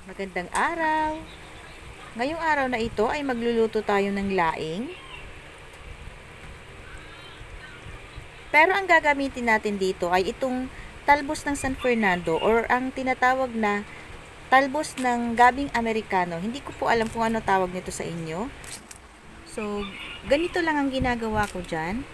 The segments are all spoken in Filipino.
Magandang araw! Ngayong araw na ito ay magluluto tayo ng laing. Pero ang gagamitin natin dito ay itong talbos ng San Fernando or ang tinatawag na talbos ng gabing Amerikano. Hindi ko po alam kung ano tawag nito sa inyo. So, ganito lang ang ginagawa ko dyan.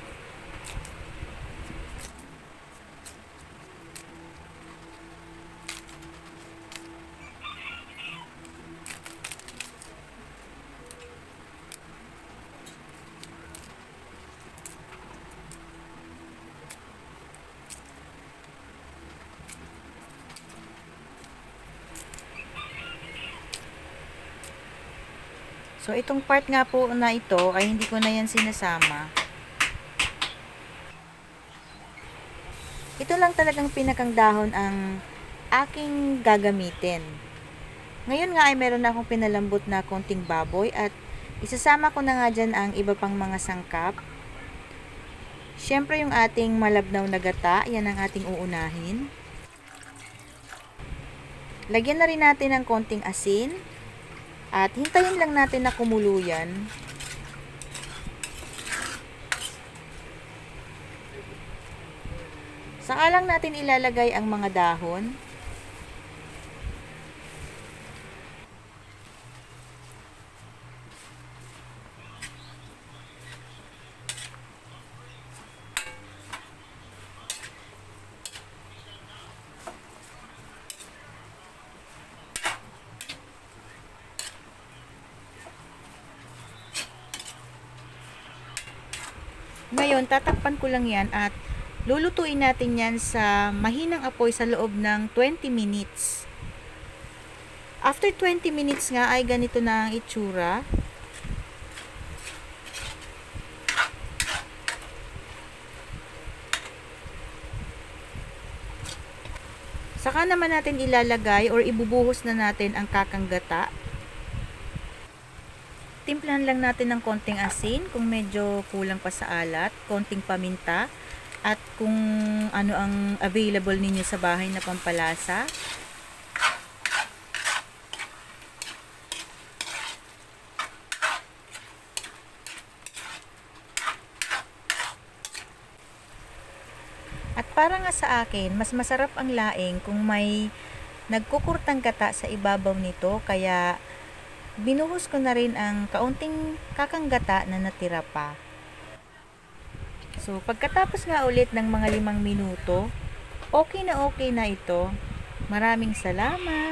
So, itong part nga po na ito ay hindi ko na yan sinasama. Ito lang talagang pinakang dahon ang aking gagamitin. Ngayon nga ay meron na akong pinalambot na konting baboy at isasama ko na nga dyan ang iba pang mga sangkap. Siyempre yung ating malabnaw na gata, yan ang ating uunahin. Lagyan na rin natin ng konting asin at hintayin lang natin na kumulo yan. Saka lang natin ilalagay ang mga dahon. Ngayon, tatakpan ko lang yan at lulutuin natin yan sa mahinang apoy sa loob ng 20 minutes. After 20 minutes nga ay ganito na ang itsura. Saka naman natin ilalagay or ibubuhos na natin ang kakang gata. Timplahan lang natin ng konting asin kung medyo kulang pa sa alat, konting paminta, at kung ano ang available ninyo sa bahay na pampalasa. At para nga sa akin, mas masarap ang laing kung may nagkukurtang gata sa ibabaw nito, kaya binuhos ko na rin ang kaunting kakanggata na natira pa. So, pagkatapos nga ulit ng mga 5 minuto, okay na ito. Maraming salamat!